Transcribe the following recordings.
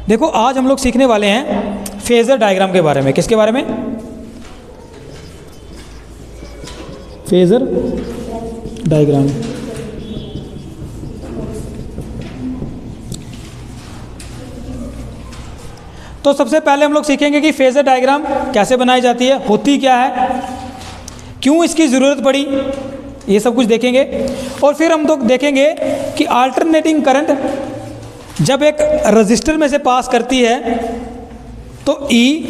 देखो आज हम लोग सीखने वाले हैं फेजर डायग्राम के बारे में। किसके बारे में? Phasor diagram. तो सबसे पहले हम लोग सीखेंगे कि फेजर डायग्राम कैसे बनाई जाती है, होती क्या है, क्यों इसकी ज़रूरत पड़ी, ये सब कुछ देखेंगे। और फिर हम लोग देखेंगे कि अल्टरनेटिंग करंट जब एक रजिस्टर में से पास करती है तो E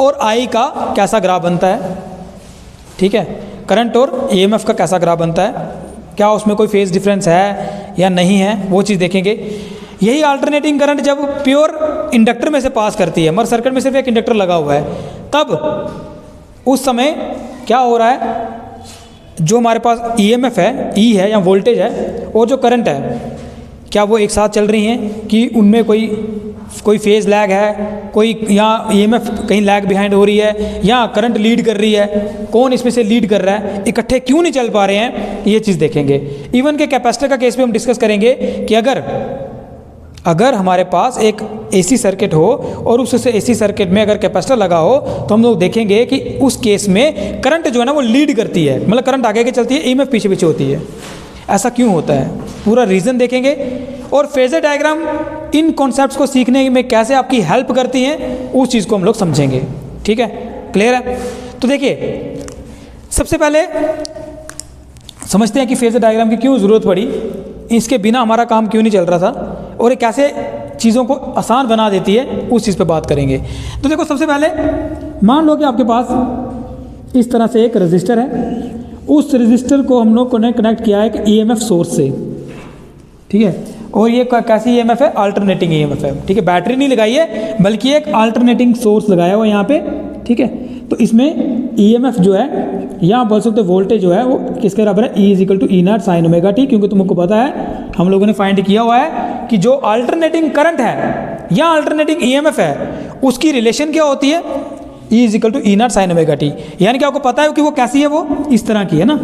और I का कैसा ग्राफ बनता है, ठीक है, करंट और EMF का कैसा ग्राफ बनता है, क्या उसमें कोई फेज डिफरेंस है या नहीं है, वो चीज़ देखेंगे। यही अल्टरनेटिंग करंट जब प्योर इंडक्टर में से पास करती है, हमारे सर्किट में सिर्फ एक इंडक्टर लगा हुआ है, तब उस समय क्या हो रहा है, जो हमारे पास EMF है, E है या वोल्टेज है, और जो करंट है, क्या वो एक साथ चल रही हैं कि उनमें कोई फेज़ लैग है, कोई यहाँ EMF कहीं लैग बिहाइंड हो रही है, या करंट लीड कर रही है, कौन इसमें से लीड कर रहा है, इकट्ठे क्यों नहीं चल पा रहे हैं, ये चीज़ देखेंगे। इवन के कैपेसिटर का केस भी हम डिस्कस करेंगे कि अगर हमारे पास एक AC सर्किट हो और उस AC सर्किट में अगर कैपेसिटर लगा हो तो हम लोग देखेंगे कि उस केस में करंट जो है ना वो लीड करती है, मतलब करंट आगे चलती है, EMF पीछे पीछे होती है। ऐसा क्यों होता है, पूरा रीज़न देखेंगे। और फेजर डायग्राम इन कॉन्सेप्ट्स को सीखने में कैसे आपकी हेल्प करती हैं, उस चीज़ को हम लोग समझेंगे, ठीक है, क्लियर है। तो देखिए सबसे पहले समझते हैं कि फेजर डायग्राम की क्यों ज़रूरत पड़ी, इसके बिना हमारा काम क्यों नहीं चल रहा था, और ये कैसे चीज़ों को आसान बना देती है, उस चीज़ पे बात करेंगे। तो देखो सबसे पहले मान लो कि आपके पास इस तरह से एक रजिस्टर है, उस रजिस्टर को हम लोग ने कनेक्ट किया है एक EMF सोर्स से, ठीक है, और ये कैसी EMF है, अल्टरनेटिंग EMF है, ठीक है, बैटरी नहीं लगाई है बल्कि एक अल्टरनेटिंग सोर्स लगाया हुआ यहाँ पे, ठीक है। तो इसमें EMF जो है, यहाँ बोल सकते वोल्टेज जो है वो किसके बराबर है, E=E0 sin ωt, क्योंकि तुमको पता है हम लोगों ने फाइंड किया हुआ है कि जो अल्टरनेटिंग करंट है या अल्टरनेटिंग EMF है उसकी रिलेशन क्या होती है, E=E0 sin ωt। यानी कि आपको पता है कि वो कैसी है, वो इस तरह की है ना,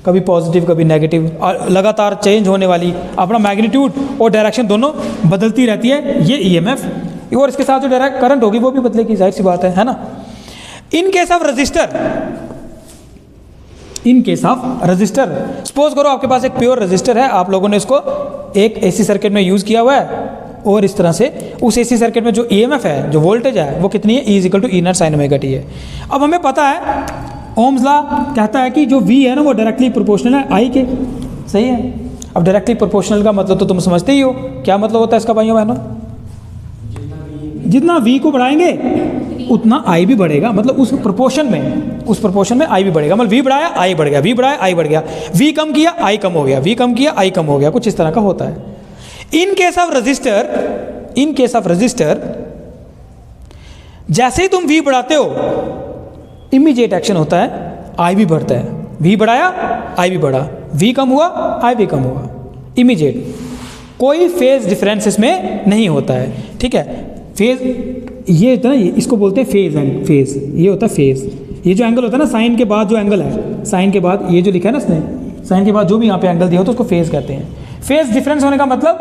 कभी पॉजिटिव कभी नेगेटिव, लगातार चेंज होने वाली, अपना मैग्नीट्यूड और डायरेक्शन दोनों बदलती रहती है ये EMF, और इसके साथ जो डायरेक्ट करंट होगी वो भी बदलेगी, जाहिर सी बात है ना। In case of register, suppose करो आपके पास एक प्योर रजिस्टर है, आप लोगों ने इसको एक AC सर्किट में यूज़ किया हुआ है, और इस तरह से उस AC सर्किट में जो EMF है, जो वोल्टेज है, वो कितनी है, E=E0 sin ωt है। अब हमें पता है ओम्स लॉ कहता है कि जो V है ना वो डायरेक्टली प्रोपोर्शनल है I के, सही है। अब डायरेक्टली प्रोपोर्शनल का मतलब तो तुम समझते ही हो, क्या मतलब होता है इसका भाइयों बहनों, जितना V को बढ़ाएंगे उतना I भी बढ़ेगा, मतलब उस प्रोपोर्शन में I भी बढ़ेगा, मतलब V बढ़ाया I बढ़ गया, V बढ़ाया I बढ़ गया, V कम किया I कम हो गया, V कम किया I कम हो गया, कुछ इस तरह का होता है। इन केस ऑफ रजिस्टर जैसे ही तुम V बढ़ाते हो इमीडिएट एक्शन होता है, I भी बढ़ता है, V बढ़ाया I भी बढ़ा, V कम हुआ I भी कम हुआ, इमीडिएट, कोई फेज डिफरेंस इसमें नहीं होता है, ठीक है। फेज ये होता है ना, इसको बोलते हैं फेज, ये होता है फेज। ये जो एंगल होता है ना, साइन के बाद जो एंगल है, साइन के बाद ये जो लिखा है ना इसने, साइन के बाद जो भी यहाँ पे एंगल दिया हो तो उसको फेज कहते हैं। फेज डिफरेंस होने का मतलब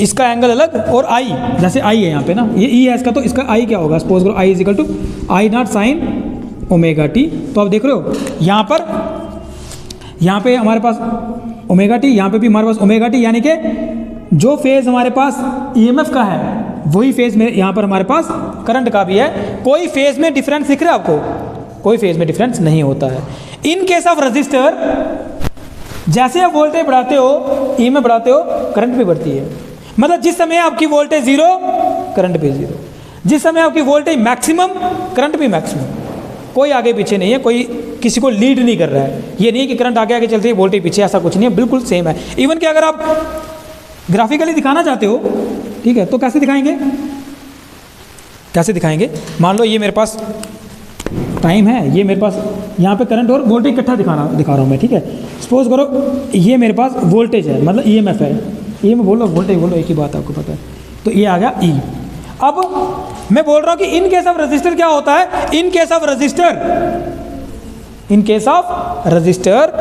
इसका एंगल अलग और I, जैसे I है यहाँ पे ना, ये E है इसका, तो इसका I क्या होगा, सपोज करो I=I0 sin ωt। तो आप देख रहे हो यहाँ पे हमारे पास ωt, यहाँ पे भी हमारे पास ωt, यानी कि जो फेज हमारे पास EMF का है वही फेज में यहाँ पर हमारे पास करंट का भी है। कोई फेज में डिफरेंस दिख रहा है आपको, कोई फेज में डिफरेंस नहीं होता है। इन केस ऑफ रजिस्टर जैसे आप वोल्टेज बढ़ाते हो, EMF बढ़ाते हो, करंट भी बढ़ती है, मतलब जिस समय आपकी वोल्टेज 0 करंट भी 0, जिस समय आपकी वोल्टेज मैक्सिमम करंट भी मैक्सिमम, कोई आगे पीछे नहीं है, कोई किसी को लीड नहीं कर रहा है। ये नहीं कि करंट आगे आगे चलती है वोल्टेज पीछे, ऐसा कुछ नहीं है, बिल्कुल सेम है। इवन कि अगर आप ग्राफिकली दिखाना चाहते हो, ठीक है, तो कैसे दिखाएंगे, मान लो ये मेरे पास टाइम है, ये मेरे पास यहाँ पे करंट और वोल्टेज इकट्ठा दिखा रहा हूँ मैं, ठीक है। सपोज करो ये मेरे पास वोल्टेज है, मतलब EMF है, EMF बोलो वोल्टेज बोलो, एक ही बात आपको पता है, तो ये आ गया E। अब मैं बोल रहा हूँ कि इन केस ऑफ रजिस्टर क्या होता है, इन केस ऑफ रजिस्टर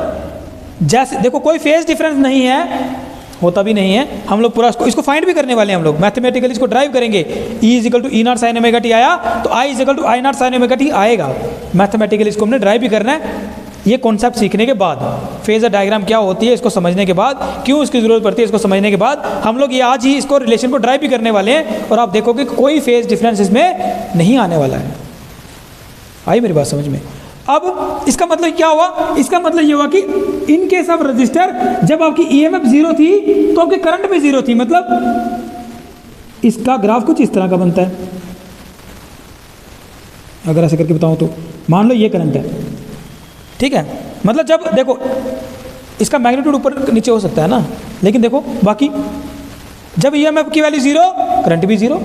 जैसे देखो कोई फेज डिफरेंस नहीं है, होता भी नहीं है। हम लोग पूरा इसको फाइंड भी करने वाले हैं, हम लोग मैथमेटिकली इसको ड्राइव करेंगे। E is equal to E not sine omega t आया तो I is equal to I not sine omega t आएगा। मैथमेटिकली इसको हमने ड्राइव भी करना है। ये कॉन्सेप्ट सीखने के बाद, फेजर डायग्राम क्या होती है इसको समझने के बाद, क्यों इसकी ज़रूरत पड़ती है इसको समझने के बाद, हम लोग ये आज ही इसको रिलेशन को ड्राइव भी करने वाले हैं। और आप देखोगे कोई फेज डिफरेंस इसमें नहीं आने वाला है। आई मेरी बात समझ में? अब इसका मतलब क्या हुआ? इसका मतलब ये हुआ कि इन केस ऑफ रजिस्टर जब आपकी ईएमएफ जीरो थी तो आपकी करंट भी जीरो थी। मतलब इसका ग्राफ कुछ इस तरह का बनता है। अगर ऐसे करके बताऊं तो मान लो ये करंट है, ठीक है। मतलब जब देखो इसका मैग्नीट्यूड ऊपर नीचे हो सकता है ना, लेकिन देखो बाकी जब ईएमएफ की वैल्यू जीरो करंट भी जीरो,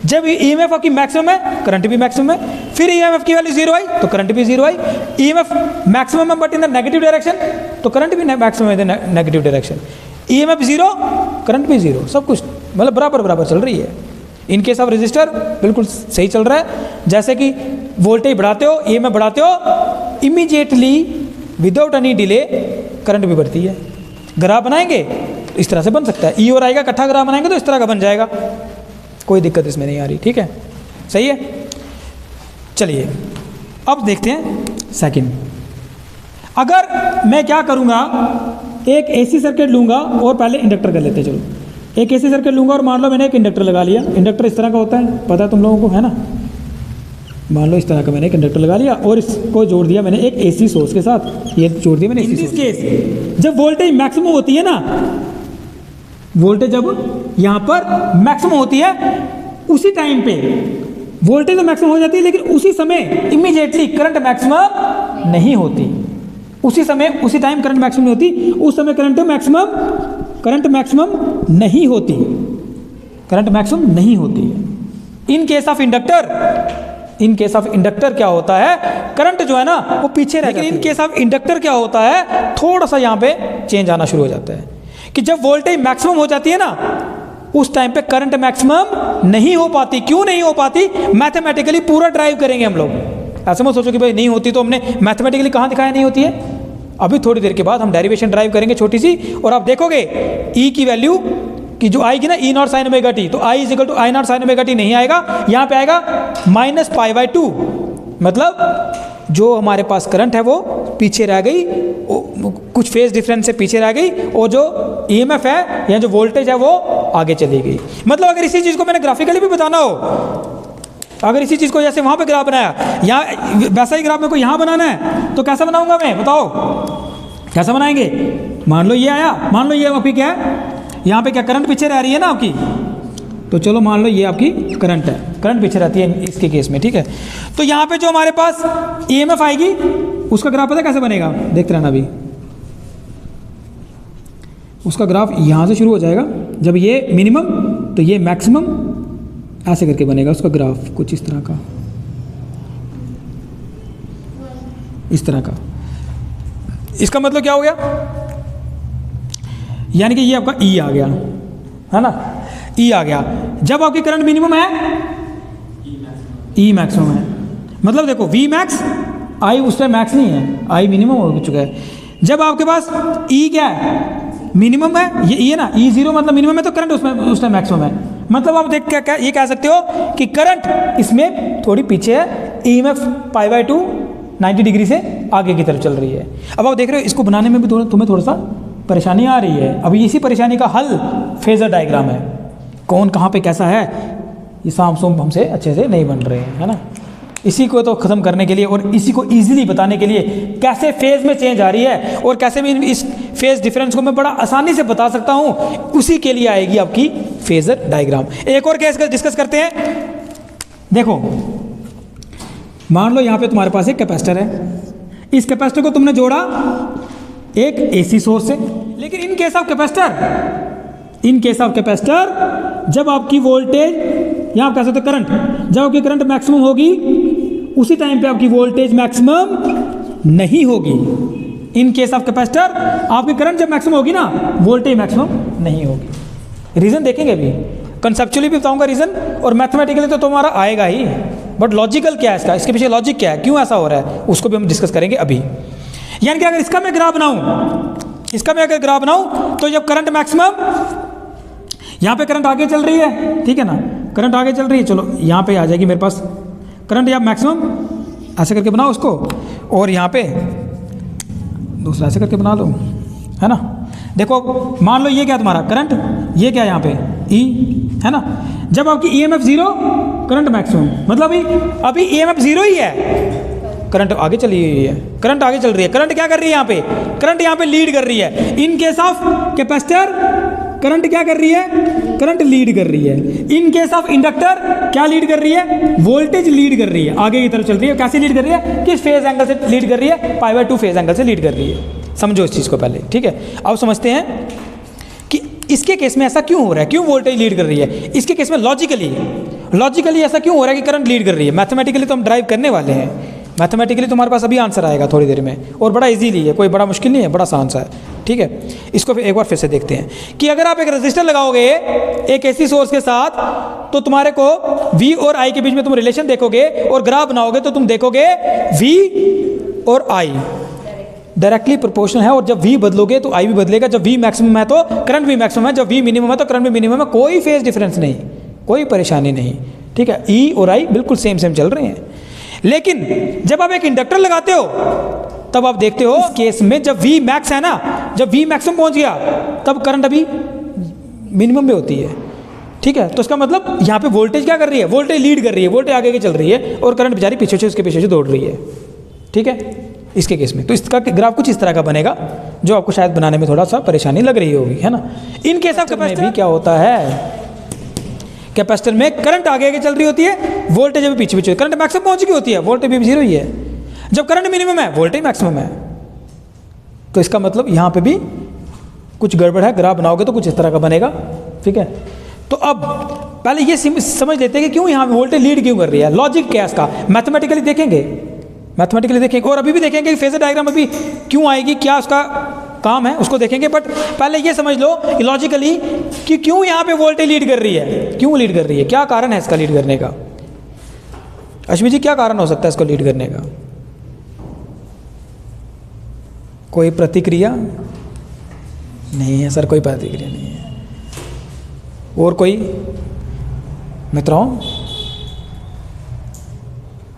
जब ईएमएफ आपकी मैक्सिमम है करंट भी मैक्सिमम है, फिर ईएमएफ की वैल्यू जीरो आई तो करंट भी जीरो आई। ईएमएफ मैक्सिमम है but in the negative direction तो करंट भी मैक्सिमम है in the negative direction. EMF zero current भी जीरो, सब कुछ मतलब बराबर बराबर चल रही है। इन केस ऑफ रजिस्टर बिल्कुल सही चल रहा है। जैसे कि वोल्टेज बढ़ाते हो, ईएमएफ बढ़ाते हो, immediately without any delay current भी बढ़ती है। ग्राफ बनाएंगे तो इस तरह से बन सकता है। ई और आई का इकट्ठा ग्राफ बनाएंगे तो इस तरह का बन जाएगा, कोई दिक्कत इसमें नहीं आ रही, ठीक है, सही है। चलिए अब देखते हैं सेकंड। अगर मैं क्या करूँगा, एक एसी सर्किट लूँगा और पहले इंडक्टर कर लेते हैं। चलो एक एसी सर्किट लूँगा और मान लो मैंने एक इंडक्टर लगा लिया। इंडक्टर इस तरह का होता है, पता है तुम लोगों को, है ना। मान लो इस तरह का मैंने एक इंडक्टर लगा लिया और इसको जोड़ दिया मैंने एक एसी सोर्स के साथ। ये जोड़ दिया मैंने एसी सोर्स। केस जब वोल्टेज मैक्सिमम होती है ना, वोल्टेज जब यहाँ पर मैक्सिमम होती है उसी टाइम पे वोल्टेज तो मैक्सिमम हो जाती है, लेकिन उसी समय इमीडिएटली करंट मैक्सिमम नहीं होती। उसी समय उसी टाइम करंट मैक्सिमम नहीं होती, उस समय करंट मैक्सिमम नहीं होती, करंट मैक्सिमम नहीं होती है। इन केस ऑफ इंडक्टर क्या होता है, करंट जो है ना वो पीछे रह जाती है। इन केस ऑफ इंडक्टर क्या होता है, थोड़ा सा यहाँ पे चेंज आना शुरू हो जाता है कि जब वोल्टेज मैक्सिमम हो जाती है ना उस टाइम पे करंट मैक्सिमम नहीं हो पाती। क्यों नहीं हो पाती? मैथमेटिकली पूरा ड्राइव करेंगे हम लोग। ऐसे मत सोचो कि भाई नहीं होती तो हमने मैथमेटिकली कहाँ दिखाया नहीं होती है। अभी थोड़ी देर के बाद हम डेरिवेशन ड्राइव करेंगे छोटी सी, और आप देखोगे ई की वैल्यू कि जो आएगी ना E not sine omega T, तो I is equal to I not sine omega T नहीं आएगा, यहाँ पे आएगा माइनस पाई बाई टू। मतलब जो हमारे पास करंट है वो पीछे रह गई, कुछ फेज डिफरेंस से पीछे रह गई, और जो ईएमएफ है या जो वोल्टेज है वो आगे चली गई। मतलब अगर इसी चीज़ को मैंने ग्राफिकली भी बताना हो, अगर इसी चीज़ को जैसे वहाँ पे ग्राफ बनाया, यहाँ वैसा ही ग्राफ मेरे को यहाँ बनाना है तो कैसा बनाऊंगा मैं, बताओ कैसा बनाएंगे। मान लो ये आया, मान लो ये आपकी क्या है, यहाँ पे क्या करंट पीछे रह रही है ना आपकी, तो चलो मान लो ये आपकी करंट है, करंट पीछे रहती है इसके केस में, ठीक है। तो यहाँ पे जो हमारे पास ईएमएफ आएगी उसका ग्राफ पता कैसे बनेगा, देखते रहना अभी। उसका ग्राफ यहाँ से शुरू हो जाएगा, जब ये मिनिमम तो ये मैक्सिमम, ऐसे करके बनेगा उसका ग्राफ कुछ इस तरह का, इस तरह का। इसका मतलब क्या हो गया, यानी कि ये आपका ई आ गया, है ना, ई आ गया। जब आपकी करंट मिनिमम है ई मैक्सिमम है, मतलब देखो वी मैक्स, आई उस टाइम मैक्स नहीं है, आई मिनिमम हो चुका है। जब आपके पास ई क्या है, मिनिमम है, ये ई है ना, ई जीरो मतलब मिनिमम है, तो करंट उसमें उस टाइम मैक्सिमम है। मतलब आप देख क्या ये कह सकते हो कि करंट इसमें थोड़ी पीछे है, EMF pi by two 90 degree से आगे की तरफ चल रही है। अब आप देख रहे हो इसको बनाने में भी तुम्हें थोड़ा सा परेशानी आ रही है। अभी इसी परेशानी का हल फेजर डायग्राम है, कौन कहाँ पे कैसा है, ये साम सुम हमसे अच्छे से नहीं बन रहे हैं, है ना। इसी को तो ख़त्म करने के लिए और इसी को ईजिली बताने के लिए कैसे फेज़ में चेंज आ रही है और कैसे भी इस फेज़ डिफरेंस को मैं बड़ा आसानी से बता सकता हूँ, उसी के लिए आएगी आपकी फेजर डायग्राम। एक और केस डिस्कस करते हैं। देखो मान लो यहाँ पे तुम्हारे पास एक कैपेसिटर है, इस कैपेसिटर को तुमने जोड़ा एक एसी सोर्स से, लेकिन इन केस ऑफ कैपेसिटर जब आपकी वोल्टेज, यहाँ आप कह सकते हो करंट, जब आपकी करंट मैक्सिमम होगी उसी टाइम पे आपकी वोल्टेज मैक्सिमम नहीं होगी। इन केस ऑफ कैपेसिटर आपकी करंट जब मैक्सिमम होगी ना, वोल्टेज मैक्सिमम नहीं होगी। रीज़न देखेंगे अभी, कंसेप्चुअली भी बताऊंगा रीज़न, और मैथमेटिकली तो तुम्हारा आएगा ही, बट लॉजिकल क्या है इसका, इसके पीछे लॉजिक क्या है, क्यों ऐसा हो रहा है, उसको भी हम डिस्कस करेंगे अभी। यानी कि अगर इसका मैं ग्राफ बनाऊं, इसका मैं अगर ग्राफ बनाऊं तो जब करंट मैक्सिमम, यहाँ पे करंट आगे चल रही है, ठीक है ना, करंट आगे चल रही है, चलो यहाँ पे आ जाएगी मेरे पास करंट या मैक्सिमम, ऐसे करके बनाओ उसको, और यहाँ पे दूसरा ऐसे करके बना लो, है ना। देखो मान लो ये क्या तुम्हारा करंट, ये क्या यहाँ पे ई, है ना। जब आपकी ईएमएफ जीरो, करंट मैक्सिमम, मतलब अभी ईएमएफ जीरो ही है, करंट आगे चली हुई है, करंट आगे चल रही है। करंट क्या कर रही है यहाँ पे, करंट यहाँ पे लीड कर रही है। In case of capacitor current क्या कर रही है, करंट लीड कर रही है। इन केस ऑफ इंडक्टर क्या लीड कर रही है, वोल्टेज लीड कर रही है, आगे की तरफ चल रही है। कैसे लीड कर रही है, किस फेज एंगल से लीड कर रही है, π/2 फेज एंगल से लीड कर रही है। समझो इस चीज़ को पहले, ठीक है। अब समझते हैं कि इसके केस में ऐसा क्यों हो रहा है, क्यों वोल्टेज लीड कर रही है। इसके केस में लॉजिकली ऐसा क्यों हो रहा है कि करंट लीड कर रही है। मैथमेटिकली तो हम ड्राइव करने वाले हैं, मैथमेटिकली तुम्हारे पास अभी आंसर आएगा थोड़ी देर में, और बड़ा इजीली है, कोई बड़ा मुश्किल नहीं है, बड़ा आसान सा है, ठीक है। इसको एक बार फिर से देखते हैं कि अगर आप एक रेजिस्टर लगाओगे एक एसी सोर्स के साथ, तो तुम्हारे को V और I के बीच में तुम रिलेशन देखोगे और ग्राफ बनाओगे तो तुम देखोगे V और I डायरेक्टली प्रोपोर्शनल है, और जब V बदलोगे तो I भी बदलेगा। जब V मैक्सिमम है तो करंट भी मैक्सिमम है, जब V मिनिमम है तो करंट भी मिनिमम है। कोई फेज डिफरेंस नहीं, कोई परेशानी नहीं, ठीक है। E और I बिल्कुल सेम चल रहे हैं। लेकिन जब आप एक इंडक्टर लगाते हो तब आप देखते हो इस केस में जब V मैक्स है ना, जब V मैक्सिमम पहुंच गया तब करंट अभी मिनिमम में होती है, ठीक है। तो इसका मतलब यहाँ पे वोल्टेज क्या कर रही है, वोल्टेज लीड कर रही है, वोल्टेज आगे चल रही है, और करंट बेचारी पीछे से उसके पीछे से दौड़ रही है, ठीक है। इसके केस में तो इसका ग्राफ कुछ इस तरह का बनेगा, जो आपको शायद बनाने में थोड़ा सा परेशानी लग रही होगी, है ना। इन केस ऑफ कैपेसिटर में भी क्या होता है, कैपेसिटर में करंट आगे चल रही होती है, वोल्टेज अभी पीछे, करंट मैक्सिमम पहुंच गई होती है, वोल्टेज भी जीरो ही है। जब करंट मिनिमम है, वोल्टेज मैक्सिमम है। तो इसका मतलब यहाँ पे भी कुछ गड़बड़ है, ग्राफ बनाओगे तो कुछ इस तरह का बनेगा, ठीक है। तो अब पहले ये समझ लेते हैं कि क्यों यहाँ वोल्टेज लीड क्यों कर रही है, लॉजिक क्या है इसका, मैथमेटिकली देखेंगे, और अभी भी देखेंगे कि फेजर डायग्राम अभी क्यों आएगी, क्या उसका काम है, उसको देखेंगे। बट पहले ये समझ लो लॉजिकली कि क्यों यहाँ पे वोल्टेज लीड कर रही है, क्यों लीड कर रही है, क्या कारण है इसका लीड करने का। अश्विनी जी क्या कारण हो सकता है इसको लीड करने का, कोई प्रतिक्रिया नहीं है सर, कोई प्रतिक्रिया नहीं है। और कोई मित्रों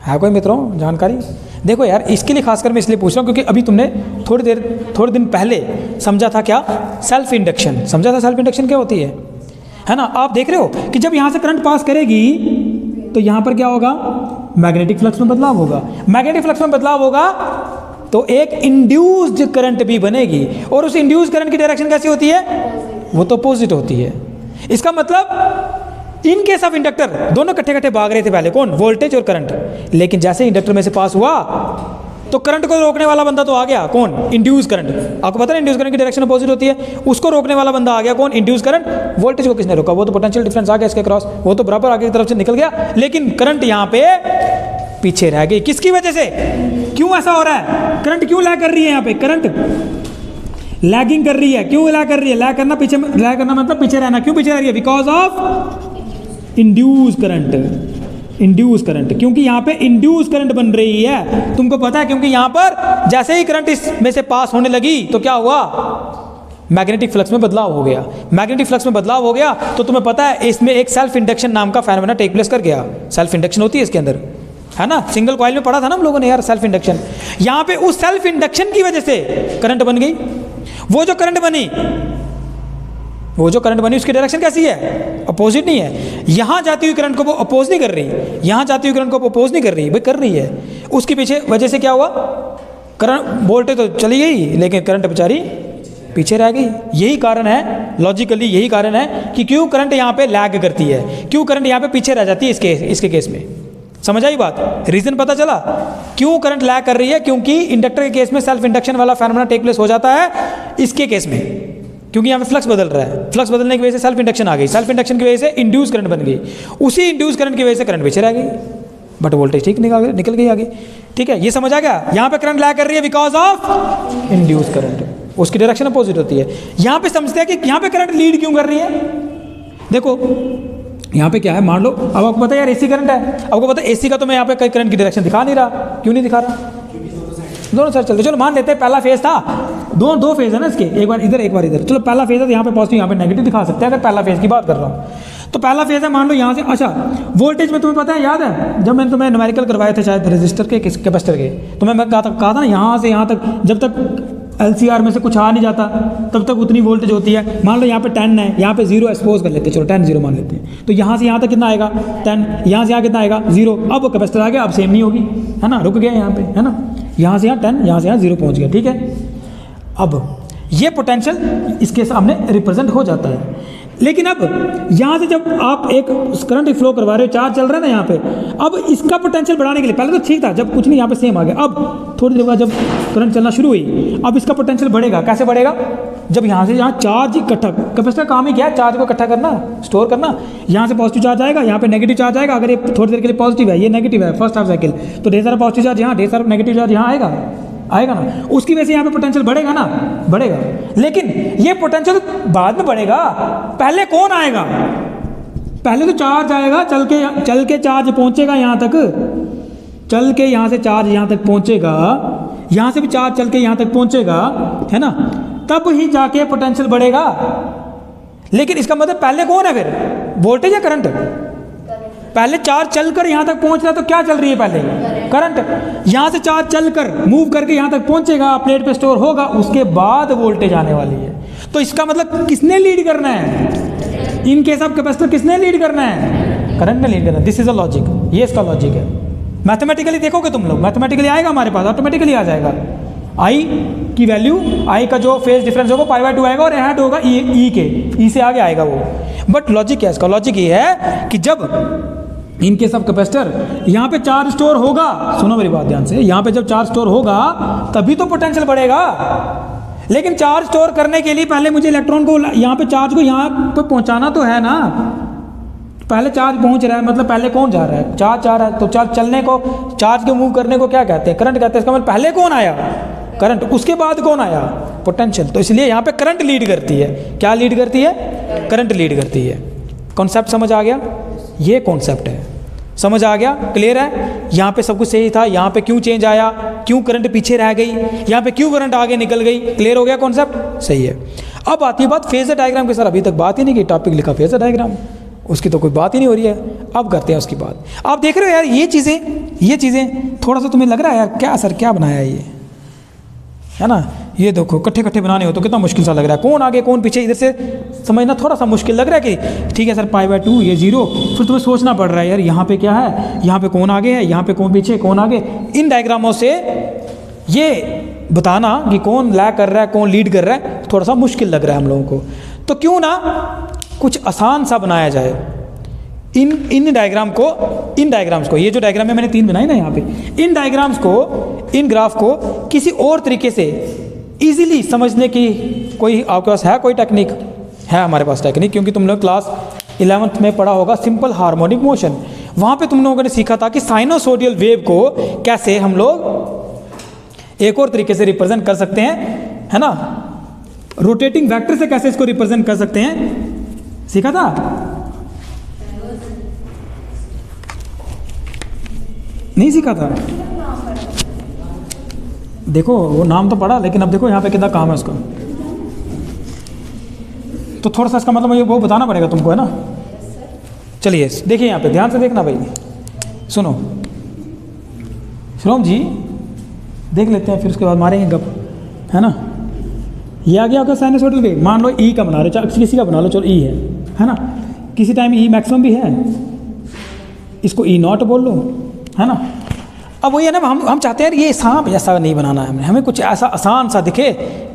है, कोई मित्रों जानकारी। देखो यार, इसके लिए खासकर मैं इसलिए पूछ रहा हूँ क्योंकि अभी तुमने थोड़े दिन पहले समझा था क्या, सेल्फ इंडक्शन समझा था। सेल्फ इंडक्शन क्या होती है ना। आप देख रहे हो कि जब यहाँ से करंट पास करेगी तो यहाँ पर क्या होगा, मैग्नेटिक फ्लक्स में बदलाव होगा। मैग्नेटिक फ्लक्स में बदलाव होगा तो एक इंड्यूस्ड करंट भी बनेगी, और उस इंड्यूस्ड करंट की डायरेक्शन कैसी होती है, वो तो अपोजिट होती है। इसका मतलब इन केस ऑफ इंडक्टर दोनों इकट्ठे भाग रहे थे पहले, कौन, वोल्टेज और करंट। लेकिन जैसे इंडक्टर में से पास हुआ तो करंट को रोकने वाला बंदा तो आ गया, कौन, इंड्यूस करंट। आपको पता है इंड्यूस करंट की डायरेक्शन अपोजिट होती है, उसको रोकने वाला बंदा आ गया, कौन, इंड्यूस करंट। वोल्टेज को किसने रोका, वो तो पोटेंशियल डिफरेंस आ गया इसके क्रॉस, वो तो बराबर आगे की तरफ से निकल गया, लेकिन करंट यहाँ पे पीछे रह गई। किसकी वजह से, क्यों ऐसा हो रहा है, करंट क्यों लैग कर रही है, यहाँ पे करंट लैगिंग कर रही है। क्यों लैग कर रही है, लैग करना पीछे, लैग करना मतलब पीछे रहना। क्यों पीछे रह रही है, because of induce current. Induce current, क्योंकि यहाँ पे इंड्यूस करंट बन रही है, तुमको पता है, क्योंकि यहाँ पर जैसे ही करंट इसमें से पास होने लगी तो क्या हुआ, मैग्नेटिक फ्लक्स में बदलाव हो गया। मैग्नेटिक फ्लक्स में बदलाव हो गया तो तुम्हें पता है इसमें एक सेल्फ इंडक्शन नाम का फेनोमेना टेक प्लेस कर गया। सेल्फ इंडक्शन होती है इसके अंदर, है ना, सिंगल कॉइल में पढ़ा था ना हम लोगों ने यार, सेल्फ इंडक्शन। यहाँ पे उस सेल्फ इंडक्शन की वजह से करंट बन गई। वो जो करंट बनी उसकी डायरेक्शन कैसी है, अपोजिट नहीं है। यहाँ जाती हुई करंट को वो अपोज नहीं कर रही, यहाँ जाती हुई करंट को अपोज नहीं कर रही, भाई कर रही है। उसके पीछे वजह से क्या हुआ, करंट, वोल्टेज तो चली गई लेकिन करंट बेचारी पीछे रह गई। यही कारण है, लॉजिकली यही कारण है कि क्यों करंट यहाँ पे लैग करती है, क्यों करंट यहाँ पे पीछे रह जाती है इसके केस में। समझ आई बात, रीजन पता चला क्यों करंट लैग कर रही है, क्योंकि इंडक्टर के केस में सेल्फ इंडक्शन वाला फेनोमेना टेक प्लेस हो जाता है इसके केस में, क्योंकि यहाँ पे फ्लक्स बदल रहा है। फ्लक्स बदलने की वजह से सेल्फ इंडक्शन आ गई, सेल्फ इंडक्शन की वजह से इंड्यूस करंट बन गई, उसी इंड्यूस करंट की वजह से करंट पीछे रह गई, बट वोल्टेज ठीक निकल गई आगे। ठीक है, ये समझ आ गया। यहाँ पे करंट लैग कर रही है बिकॉज ऑफ इंड्यूस करंट, उसकी डायरेक्शन अपोजिट होती है। यहाँ पे समझते हैं कि यहाँ पे करंट लीड क्यों कर रही है। देखो यहाँ पे क्या है, मान लो अब आपको पता है यार एसी करंट है, आपको पता है एसी का तो मैं यहाँ पे करंट की डायरेक्शन दिखा नहीं रहा, क्यों नहीं दिखा रहा, दोनों साइड चलते। चलो मान लेते हैं पहला फेज था, दो फेज है ना इसके, एक बार इधर एक बार इधर। चलो पहला फेज है तो यहाँ पे पॉजिटिव यहाँ पे नेगेटिव दिखा सकते हैं अगर पहला फेज की बात कर रहा हूँ। तो पहला फेज है, मान लो यहाँ से, अच्छा वोल्टेज में तुम्हें पता है, याद है जब मैंने तुम्हें न्यूमेरिकल करवाए थे शायद रजिस्टर के कैपेसिटर के, तो मैं कहा था ना यहाँ से यहाँ तक जब तक LCR में से कुछ आ नहीं जाता तब तक उतनी वोल्टेज होती है। मान लो यहाँ पे 10 है, यहाँ पे 0 एक्सपोज कर लेते हैं, चलो 10 0 मान लेते हैं, तो यहाँ से यहाँ तक कितना आएगा 10, यहाँ से यहाँ कितना आएगा 0। अब कैपेसिटर आ गया, अब सेम नहीं होगी, है ना, रुक गया यहाँ पे, है ना, यहाँ से यहाँ 10, यहाँ से यहाँ 0 पहुँच गया, ठीक है। अब ये पोटेंशियल इसके सामने रिप्रेजेंट हो जाता है। लेकिन अब यहाँ से जब आप एक करंट फ्लो करवा रहे हो, चार्ज चल रहा है ना यहाँ पे, अब इसका पोटेंशियल बढ़ाने के लिए, पहले तो ठीक था जब कुछ नहीं, यहाँ पे सेम आ गया, अब थोड़ी देर बाद जब करंट चलना शुरू हुई, अब इसका पोटेंशियल बढ़ेगा। कैसे बढ़ेगा? जब यहाँ से यहाँ चार्ज इकट्ठा, कैपेसिटर काम ही क्या है, चार्ज को इकट्ठा करना, स्टोर करना। यहाँ से पॉजिटिव चार्ज आएगा, यहाँ पे नेगेटिव चार्ज आएगा। अगर ये थोड़ी देर के लिए पॉजिटिव है, ये नेगेटिव है फर्स्ट हाफ साइकिल, तो ढेर सारा पॉजिटिव चार्ज यहाँ, ढेर सारा नेगेटिव चार्ज यहाँ आएगा ना, उसकी वजह से यहाँ पे पोटेंशियल बढ़ेगा ना, बढ़ेगा। लेकिन ये पोटेंशियल बाद में बढ़ेगा, पहले कौन आएगा? पहले तो चार्ज आएगा, चल के चार्ज पहुंचेगा यहाँ तक, चल के यहाँ से चार्ज यहाँ तक पहुंचेगा, यहाँ से भी चार्ज चल के यहाँ तक पहुंचेगा, है ना, तब ही जाके पोटेंशियल बढ़ेगा। लेकिन इसका मतलब पहले कौन है फिर, वोल्टेज या करंट? पहले चार्ज चलकर यहाँ तक पहुँच रहा है, तो क्या चल रही है पहले? करंट। यहाँ से चार्ज चलकर मूव करके यहाँ तक पहुँचेगा, प्लेट पे स्टोर होगा, उसके बाद वोल्टेज आने वाली है। तो इसका मतलब किसने लीड करना है? इन केस ऑफ कैपेसिटर किसने लीड करना है? करंट ने लीड करना है। दिस इज अ लॉजिक, ये इसका लॉजिक है। मैथमेटिकली देखोगे तुम लोग, मैथमेटिकली आएगा हमारे पास, ऑटोमेटिकली आ जाएगा। आई की वैल्यू, आई का जो फेज डिफरेंस होगा π/2 आएगा, और यहाँ होगा ई के, ई से आगे आएगा वो। बट लॉजिक क्या है इसका? लॉजिक ये है कि जब इनके सब कैपेसिटर यहाँ पे चार्ज स्टोर होगा, सुनो मेरी बात ध्यान से, यहाँ पे जब चार्ज स्टोर होगा तभी तो पोटेंशियल बढ़ेगा। लेकिन चार्ज स्टोर करने के लिए पहले मुझे इलेक्ट्रॉन को यहाँ पे, चार्ज को यहाँ पे पहुँचाना तो है ना। पहले चार्ज पहुँच रहा है, मतलब पहले कौन जा रहा है? चार्ज जा रहा है। तो चार्ज चलने को, चार्ज के मूव करने को क्या कहते हैं? करंट कहते हैं। इसका मतलब पहले कौन आया? करंट। उसके बाद कौन आया? पोटेंशियल। तो इसलिए यहाँ पे करंट लीड करती है। क्या लीड करती है? करंट लीड करती है। कॉन्सेप्ट समझ आ गया? ये कॉन्सेप्ट है, समझ आ गया? क्लियर है? यहाँ पे सब कुछ सही था, यहाँ पे क्यों चेंज आया, क्यों करंट पीछे रह गई, यहाँ पे क्यों करंट आगे निकल गई। क्लियर हो गया कॉन्सेप्ट? सही है। अब आती है बात फेजर डायग्राम के। सर अभी तक बात ही नहीं की, टॉपिक लिखा फेजर डायग्राम, उसकी तो कोई बात ही नहीं हो रही है। अब करते हैं उसकी बात। आप देख रहे हो यार ये चीज़ें थोड़ा सा तुम्हें लग रहा है यार क्या सर क्या बनाया ये, है ना? ये देखो इकट्ठे बनाने हो तो कितना मुश्किल सा लग रहा है। कौन आगे कौन पीछे, इधर से समझना थोड़ा सा मुश्किल लग रहा है कि ठीक है सर π/2 ये 0, फिर तुम्हें सोचना पड़ रहा है यार यहाँ पे क्या है, यहाँ पे कौन आगे है, यहाँ पे कौन पीछे, कौन आगे। इन डायग्रामों से ये बताना कि कौन लैग कर रहा है, कौन लीड कर रहा है, थोड़ा सा मुश्किल लग रहा है हम लोगों को। तो क्यों ना कुछ आसान सा बनाया जाए इन डायग्राम्स को। ये जो डायग्राम है मैंने 3 बनाए ना यहाँ पे, इन डायग्राम्स को, इन ग्राफ को किसी और तरीके से इजीली समझने की कोई आपके पास है? कोई टेक्निक है? हमारे पास टेक्निक, क्योंकि तुम लोग क्लास 11th में पढ़ा होगा सिंपल हार्मोनिक मोशन। वहाँ पे तुम लोगों ने सीखा था कि साइनोसोडियल वेव को कैसे हम लोग एक और तरीके से रिप्रेजेंट कर सकते हैं, है ना? रोटेटिंग वेक्टर से कैसे इसको रिप्रेजेंट कर सकते हैं, सीखा था? नहीं सीखा था? देखो वो नाम तो पढ़ा, लेकिन अब देखो यहाँ पे कितना काम है उसका। तो थोड़ा सा इसका मतलब मुझे वो बताना पड़ेगा तुमको, है ना? चलिए देखिए यहाँ पे ध्यान से देखना भाई, सुनो श्रोम जी, देख लेते हैं फिर उसके बाद मारेंगे गप, है ना? ये आ गया आपका साइनसोइडल वेव। मान लो ई का बना रहे, किसी का बना लो, चलो ई है ना? किसी टाइम ई मैक्सिमम भी है, इसको ई नॉट बोल लो, है ना? अब वही है ना, हम चाहते हैं ये सांप ऐसा नहीं बनाना है हमें कुछ ऐसा आसान सा दिखे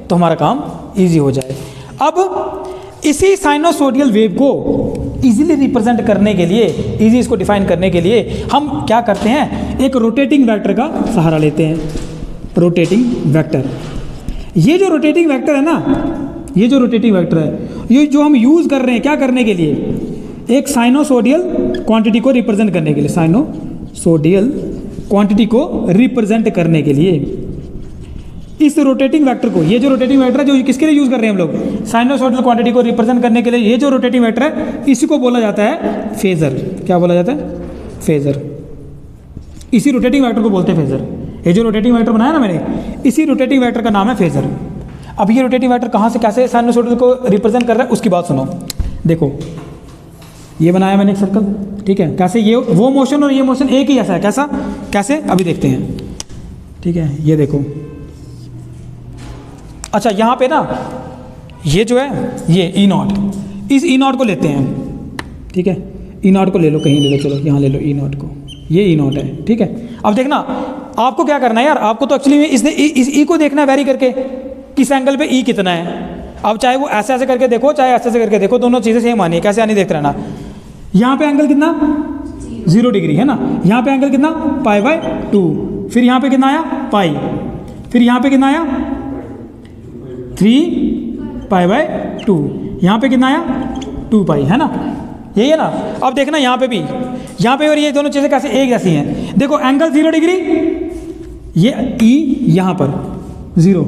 तो हमारा काम इजी हो जाए। अब इसी साइनोसोडियल वेव को इजीली रिप्रेजेंट करने के लिए, इजी इसको डिफाइन करने के लिए हम क्या करते हैं, एक रोटेटिंग वेक्टर का सहारा लेते हैं। रोटेटिंग वेक्टर, ये जो रोटेटिंग वेक्टर है ना, ये जो रोटेटिंग वेक्टर है, ये जो हम यूज़ कर रहे हैं क्या करने के लिए, एक साइनोसोडियल क्वांटिटी को रिप्रेजेंट करने के लिए, साइनोसोडियल क्वांटिटी को रिप्रेजेंट करने के लिए इस रोटेटिंग वेक्टर को, ये जो रोटेटिंग वेक्टर है जो किसके लिए यूज़ कर रहे हैं हम लोग, साइनोसोडियल क्वांटिटी को रिप्रेजेंट करने के लिए, ये जो रोटेटिंग वेक्टर है इसी को बोला जाता है फेजर। क्या बोला जाता है? फेजर। इसी रोटेटिंग वेक्टर को बोलते हैं फेजर। ये जो रोटेटिंग वेक्टर बनाया ना मैंने, इसी रोटेटिंग वेक्टर का नाम है फेजर। अब ये रोटेटिंग वेक्टर कहाँ से कैसे साइनोसॉइडल को रिप्रेजेंट कर रहा है उसकी बात सुनो। देखो ये बनाया मैंने एक सर्कल, ठीक है, कैसे ये वो मोशन और ये मोशन एक ही ऐसा है, कैसा कैसे अभी देखते हैं, ठीक है। ये देखो, अच्छा यहाँ पे ना ये जो है ये ई नॉट, इस ई नॉट को लेते हैं, ठीक है, ई नॉट को ले लो, कहीं ले लो, चलो यहाँ ले लो ई नॉट को, ये ई नॉट है, ठीक है। अब देखना आपको क्या करना है यार, आपको तो एक्चुअली इसने इस ई को देखना है वेरी करके, किस एंगल पे ई कितना है। अब चाहे वो ऐसे ऐसे करके देखो, चाहे ऐसे ऐसे करके देखो, दोनों चीज़ें सेम आनी है, कैसे आनी देखते रहना। यहाँ पे एंगल कितना 0 डिग्री है ना, यहाँ पे एंगल कितना π/2, फिर यहाँ पे कितना आया पाई, फिर यहाँ पे कितना आया 3π/2, यहाँ पे कितना आया 2π, है ना, यही है ना। अब देखना यहाँ पे भी, यहाँ पे और ये दोनों चीज़ें कैसे एक जैसी हैं। देखो एंगल 0 डिग्री, ये ई यहाँ पर 0,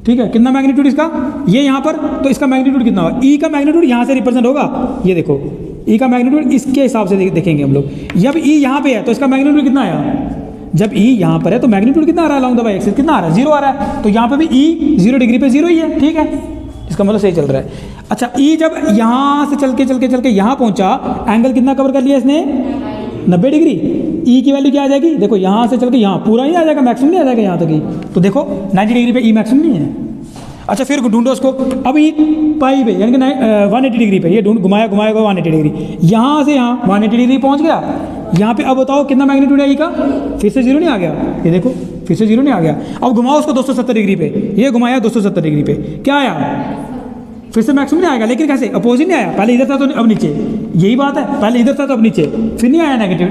ठीक है, कितना मैग्नीट्यूड इसका, ये यहाँ पर, तो इसका मैग्नीट्यूड कितना होगा, ई का मैग्नीट्यूड यहाँ से रिप्रेजेंट होगा, ये देखो ई का मैग्नीट्यूड इसके हिसाब से देखेंगे हम लोग। जब ई यहाँ पे है तो इसका मैग्नीट्यूड कितना आया, जब ई यहाँ पर है तो मैग्नीट्यूड कितना आ रहा है अलॉन्ग द वाई एक्सिस, कितना आ रहा है 0 आ रहा है, तो यहाँ पे भी ई 0 डिग्री पे 0 ही है, ठीक है, इसका मतलब सही चल रहा है। अच्छा ई जब यहाँ से चल के यहाँ पहुँचा, एंगल कितना कवर कर लिया इसने 90 डिग्री, ई की वैल्यू क्या आ जाएगी, देखो यहाँ से चल के यहाँ पूरा ही आ जाएगा, मैक्सिमम नहीं आ जाएगा यहाँ तक ही, तो देखो 90 डिग्री पे ई मैक्सिमम नहीं है। अच्छा फिर ढूंढो उसको, अब ई पाई पे यानी कि 180 डिग्री पे, ये घुमाया 180 डिग्री, यहाँ से यहाँ 180 डिग्री पहुँच गया, यहाँ पे अब बताओ कितना मैग्नीट्यूड है ई का, फिर से 0 नहीं आ गया, ये देखो फिर से 0 नहीं आ गया। अब घुमाओ उसको 270 डिग्री पे, ये घुमाया 270 डिग्री पे, क्या आया, फिर से मैक्सिमम नहीं आएगा, लेकिन कैसे अपोजिट नहीं आया, पहले इधर था तो अब नीचे, यही बात है, पहले इधर था तो अब नीचे, फिर नहीं आया नेगेटिव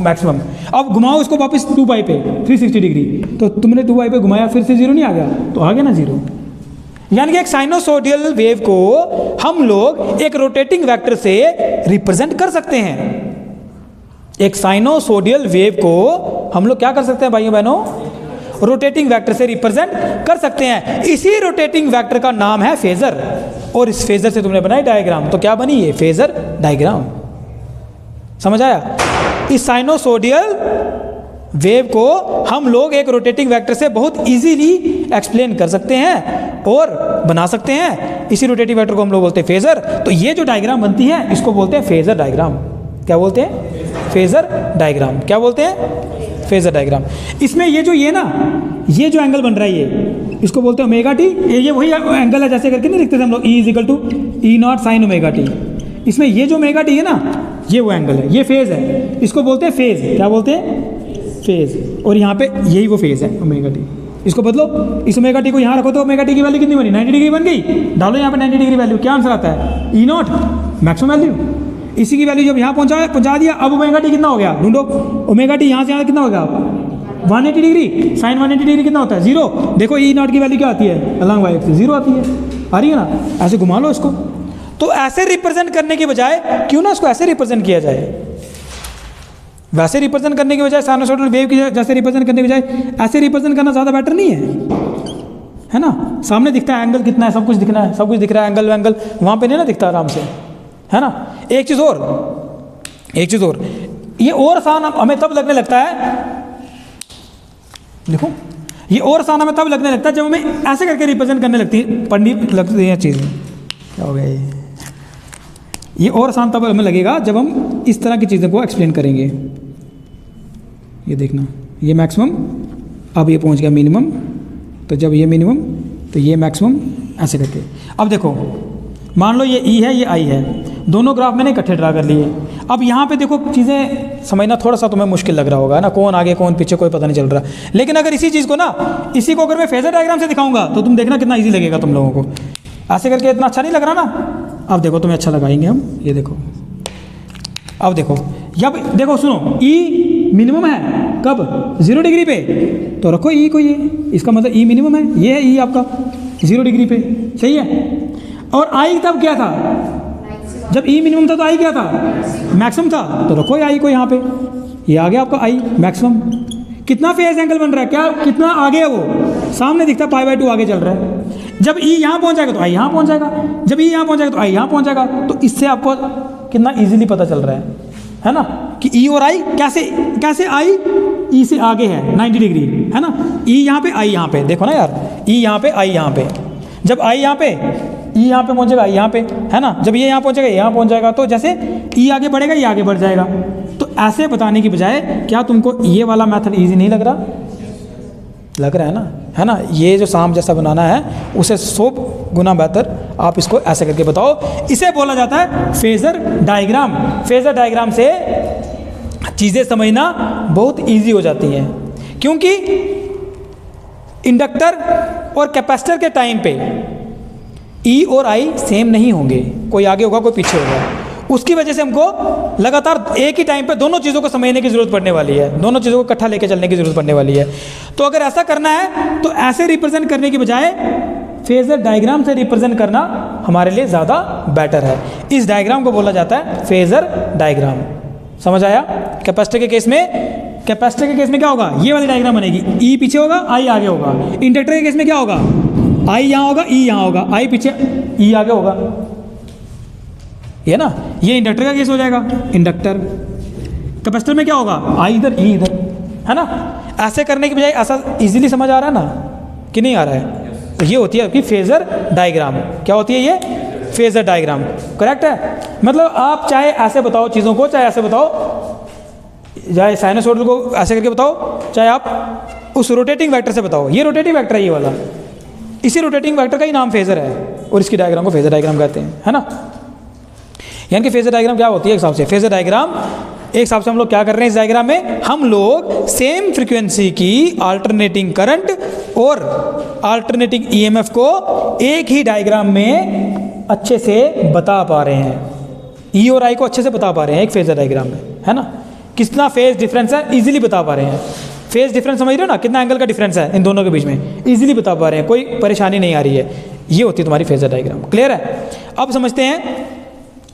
मैक्सिमम। अब घुमाओ उसको वापस 2π पे 360 डिग्री, तो तुमने 2π पे घुमाया, फिर से 0 नहीं आ गया, तो आ गया ना 0। यानी कि एक साइनोसॉइडल वेव को हम लोग एक रोटेटिंग वेक्टर से रिप्रेजेंट कर सकते हैं। एक साइनोसॉइडल वेव को हम लोग क्या कर सकते हैं भाइयों बहनों, रोटेटिंग वेक्टर से रिप्रेजेंट कर सकते हैं। इसी रोटेटिंग वेक्टर का नाम है फेजर, और इस फेजर से तुमने बनाई डायग्राम, तो क्या बनी ये फेजर डायग्राम, समझ आया। इस साइनोसॉइडल वेव को हम लोग एक रोटेटिंग वेक्टर से बहुत इजीली एक्सप्लेन कर सकते हैं और बना सकते हैं। इसी रोटेटिंग वेक्टर को हम लोग बोलते हैं फेजर। तो ये जो डायग्राम बनती है इसको बोलते हैं फेजर डायग्राम। क्या बोलते हैं, फेजर डायग्राम। क्या बोलते हैं, फेजर डायग्राम। इसमें ये ना ये जो एंगल बन रहा है ये इसको बोलते हैं ओमेगा टी। ये वही एंगल है जैसे करके नहीं लिखते थे हम लोग, E = E0 sin omega T. इसमें ये जो ओमेगा टी है ना, ये वो एंगल है, ये फेज है, इसको बोलते हैं फेज। क्या बोलते हैं, फेज। और यहाँ पे यही वो फेज है ओमेगा टी। इसको बदलो, इस ओमेगा टी को यहाँ रखो तो ओमेगा टी की वैल्यू कितनी बनी, 90 डिग्री बन गई। डालो यहाँ पे 90 डिग्री वैल्यू, क्या आंसर आता है, E0 मैक्सिमम वैल्यू। इसी की वैल्यू जब यहाँ पहुँचा दिया, अब ओमेगा टी कितना हो गया, ढूंढो। ओमेगा टी यहाँ से यहाँ कितना हो गया, 180 डिग्री। साइन 180 डिग्री कितना होता है, 0। देखो E0 की वैल्यू क्या आती है, अलॉन्ग वाई एक्सिस 0 आती है, आ रही है ना। ऐसे घुमा लो इसको। तो ऐसे रिप्रेजेंट करने के बजाय क्यों ना इसको ऐसे रिप्रेजेंट किया जाए, वैसे रिप्रेजेंट करने के बजाय, साइनोसॉइडल वेव की जैसे रिप्रेजेंट करने के बजाय ऐसे रिप्रेजेंट करना ज़्यादा बेटर नहीं है ना। सामने दिखता है एंगल कितना है, सब कुछ दिखना है, सब कुछ दिख रहा है, एंगल वैंगल वहाँ पे नहीं ना दिखता आराम से, है ना। एक चीज़ और, ये और आसान हमें तब लगने लगता है, देखो ये और आसान हमें तब लगने लगता है जब हमें ऐसे करके रिप्रेजेंट करने पढ़नी लगती है चीज़ें। क्या हो गया ये और आसान तब हमें लगेगा जब हम इस तरह की चीज़ों को एक्सप्लेन करेंगे। ये देखना, ये मैक्सिमम, अब ये पहुंच गया मिनिमम, तो जब ये मिनिमम तो ये मैक्सिमम, ऐसे करके। अब देखो मान लो ये ई है, ये आई है, दोनों ग्राफ मैंने इकट्ठे ड्रा कर लिए। अब यहाँ पे देखो चीज़ें समझना थोड़ा सा तुम्हें मुश्किल लग रहा होगा ना, कौन आगे कौन पीछे कोई पता नहीं चल रहा। लेकिन अगर इसी चीज़ को ना, इसी को अगर मैं फेजर डायग्राम से दिखाऊंगा तो तुम देखना कितना ईजी लगेगा तुम लोगों को। ऐसे करके इतना अच्छा नहीं लग रहा ना। अब देखो तुम्हें अच्छा लगाएंगे हम, ये देखो। अब देखो, जब देखो सुनो, ई मिनिमम है कब, 0 डिग्री पे, तो रखो ई को, ये इसका मतलब ई मिनिमम है, ये है ई आपका 0 डिग्री पे, सही है। और आई तब क्या था, जब ई मिनिमम था तो आई क्या था, मैक्सिमम था, तो रखो आई को यहाँ पे, ये आ गया आपका आई मैक्सिमम। कितना फेज एंगल बन रहा है, क्या कितना आगे है वो, सामने दिखता है π/2 आगे चल रहा है। जब ई यहाँ पहुँच जाएगा तो आई यहाँ पहुँच जाएगा, जब ई यहाँ पहुँच जाएगा तो आई यहाँ पहुँच जाएगा। तो इससे आपको कितना इजीली पता चल रहा है ना, कि ई और आई कैसे आई ई से आगे है 90 डिग्री, है ना। ई यहाँ पे, आई यहाँ पे, देखो ना यार, ई यहाँ पे, आई यहाँ पे। जब आई यहाँ पे, ई यहाँ पे पहुँचेगा, आई यहाँ पे, है ना। जब ये यहाँ पहुँचेगा, यहाँ पहुँच जाएगा। तो जैसे ई आगे बढ़ेगा, ये आगे बढ़ जाएगा। तो ऐसे बताने की बजाय क्या तुमको ये वाला मेथड ईजी नहीं लग रहा? लग रहा है ना। ये जो सांप जैसा बनाना है उसे 100 गुना बेहतर आप इसको ऐसे करके बताओ। इसे बोला जाता है फेजर डायग्राम। फेजर डायग्राम से चीज़ें समझना बहुत इजी हो जाती हैं, क्योंकि इंडक्टर और कैपेसिटर के टाइम पे ई और आई सेम नहीं होंगे, कोई आगे होगा कोई पीछे होगा। उसकी वजह से हमको लगातार एक ही टाइम पे दोनों चीज़ों को समझने की ज़रूरत पड़ने वाली है, दोनों चीज़ों को इकट्ठा लेके चलने की ज़रूरत पड़ने वाली है। तो अगर ऐसा करना है तो ऐसे रिप्रेजेंट करने की बजाय फेजर डायग्राम से रिप्रेजेंट करना हमारे लिए ज़्यादा बेटर है। इस डायग्राम को बोला जाता है फेजर डायग्राम। समझ आया? कैपेसिटर के केस में क्या होगा? ये वाली डायग्राम बनेगी, ई पीछे होगा, आई आगे होगा। इंडक्टर के केस में क्या होगा? आई यहाँ होगा, ई यहाँ होगा, आई पीछे, ई आगे होगा। ये ना, ये इंडक्टर का केस हो जाएगा, इंडक्टर। कैपेसिटर में क्या होगा? आई इधर, ई इधर, है ना। ऐसे करने की बजाय ऐसा इजीली समझ आ रहा है ना कि नहीं आ रहा है? तो ये होती है आपकी फेजर डायग्राम। क्या होती है ये? Phasor diagram. करेक्ट है। मतलब आप चाहे ऐसे बताओ चीज़ों को, चाहे ऐसे बताओ, चाहे साइनसोइडल को ऐसे करके बताओ, चाहे आप उस रोटेटिंग वेक्टर से बताओ। ये रोटेटिंग वेक्टर है ये वाला, इसी रोटेटिंग वेक्टर का ही नाम फेजर है और इसकी डायग्राम को फेजर डायग्राम कहते हैं, है ना। यानी कि फेजर डायग्राम क्या होती है? एक हिसाब से फेजर डायग्राम, एक हिसाब से हम लोग क्या कर रहे हैं इस डायग्राम में, हम लोग सेम फ्रीक्वेंसी की अल्टरनेटिंग करंट और अल्टरनेटिंग ईएमएफ को एक ही डायग्राम में अच्छे से बता पा रहे हैं। ई और आई को अच्छे से बता पा रहे हैं एक फेजर डायग्राम में, है ना। कितना फेज डिफरेंस है इजीली बता पा रहे हैं। फेज डिफरेंस समझ रहे हो ना, कितना एंगल का डिफरेंस है इन दोनों के बीच में, इजीली बता पा रहे हैं, कोई परेशानी नहीं आ रही है। ये होती है तुम्हारी फेजर डायग्राम। क्लियर है? अब समझते हैं,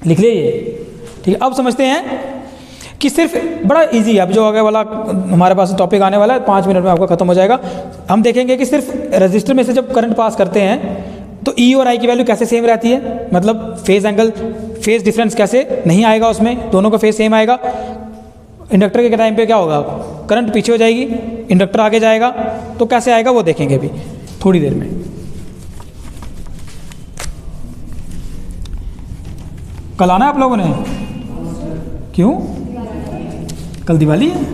लिख लिए ये, ठीक है। अब समझते हैं कि सिर्फ बड़ा इजी है। अब जो आगे वाला हमारे पास टॉपिक आने वाला है 5 मिनट में आपका खत्म हो जाएगा। हम देखेंगे कि सिर्फ रजिस्टर में से जब करंट पास करते हैं तो ई और आई की वैल्यू कैसे सेम रहती है, मतलब फेज एंगल, फेज डिफरेंस कैसे नहीं आएगा उसमें, दोनों का फेज सेम आएगा। इंडक्टर के टाइम पे क्या होगा? करंट पीछे हो जाएगी, इंडक्टर आगे जाएगा, तो कैसे आएगा वो देखेंगे अभी थोड़ी देर में। कल आना है आप लोगों ने? क्यों? कल दिवाली है